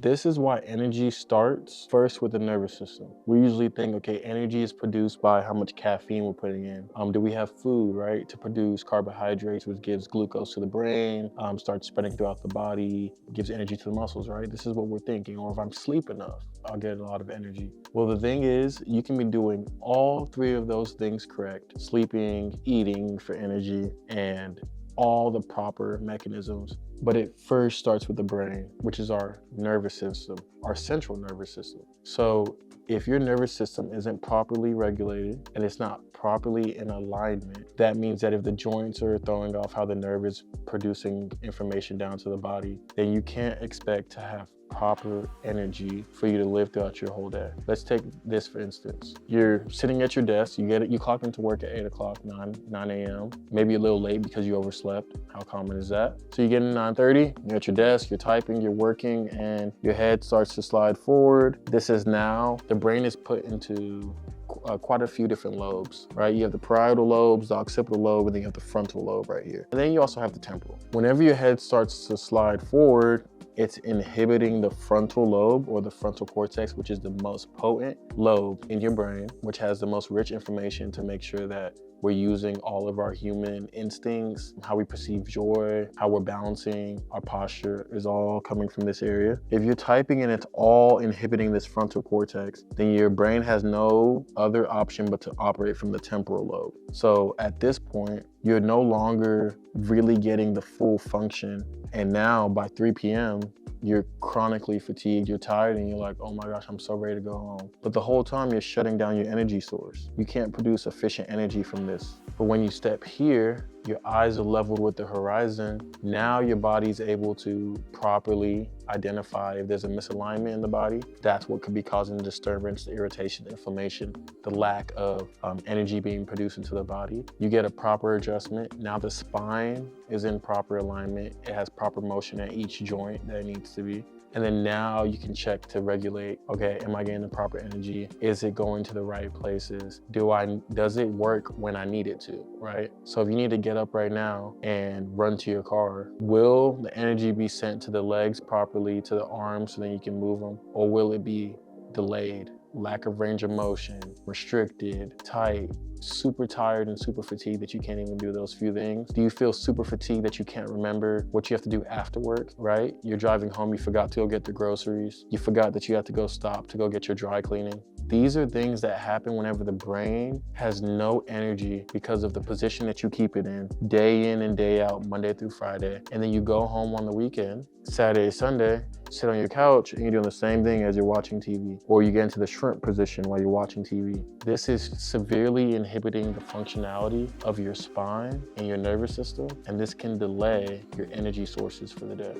This is why energy starts first with the nervous system. We usually think, okay, energy is produced by how much caffeine we're putting in. Do we have food, right, to produce carbohydrates, which gives glucose to the brain, starts spreading throughout the body, gives energy to the muscles, right? This is what we're thinking. Or if I'm sleep enough, I'll get a lot of energy. Well, the thing is, you can be doing all three of those things correct: sleeping, eating for energy, and all the proper mechanisms. But it first starts with the brain, which is our nervous system, our central nervous system. So if your nervous system isn't properly regulated and it's not properly in alignment, that means that if the joints are throwing off how the nerve is producing information down to the body, then you can't expect to have proper energy for you to live throughout your whole day. Let's take this for instance. You're sitting at your desk, you clock into work at 8 o'clock, 9 a.m., maybe a little late because you overslept. How common is that? So you get in 9:30, you're at your desk, you're typing, you're working, and your head starts to slide forward. This is now, the brain is put into quite a few different lobes, right? You have the parietal lobes, the occipital lobe, and then you have the frontal lobe right here. And then you also have the temporal. Whenever your head starts to slide forward, it's inhibiting the frontal lobe or the frontal cortex, which is the most potent lobe in your brain, which has the most rich information to make sure that we're using all of our human instincts, how we perceive joy, how we're balancing, our posture is all coming from this area. If you're typing and it's all inhibiting this frontal cortex, then your brain has no other option but to operate from the temporal lobe. So at this point, you're no longer really getting the full function. And now by 3 p.m., you're chronically fatigued, you're tired, and you're like, oh my gosh, I'm so ready to go home. But the whole time you're shutting down your energy source. You can't produce efficient energy from this. But when you step here, your eyes are leveled with the horizon. Now your body's able to properly identify if there's a misalignment in the body. That's what could be causing the disturbance, the irritation, the inflammation, the lack of energy being produced into the body. You get a proper adjustment. Now the spine is in proper alignment. It has proper motion at each joint that it needs to be. And then now you can check to regulate, okay, am I getting the proper energy? Is it going to the right places? Does it work when I need it to, right? So if you need to get up right now and run to your car, will the energy be sent to the legs properly, to the arms, so then you can move them? Or will it be delayed? Lack of range of motion, restricted, tight, super tired and super fatigued that you can't even do those few things? Do you feel super fatigued that you can't remember what you have to do after work, right? You're driving home, you forgot to go get the groceries. You forgot that you have to go stop to go get your dry cleaning. These are things that happen whenever the brain has no energy because of the position that you keep it in and day out, Monday through Friday. And then you go home on the weekend, Saturday, Sunday, sit on your couch and you're doing the same thing as you're watching TV. Or you get into the shrimp position while you're watching TV. This is severely inhibiting the functionality of your spine and your nervous system, and this can delay your energy sources for the day.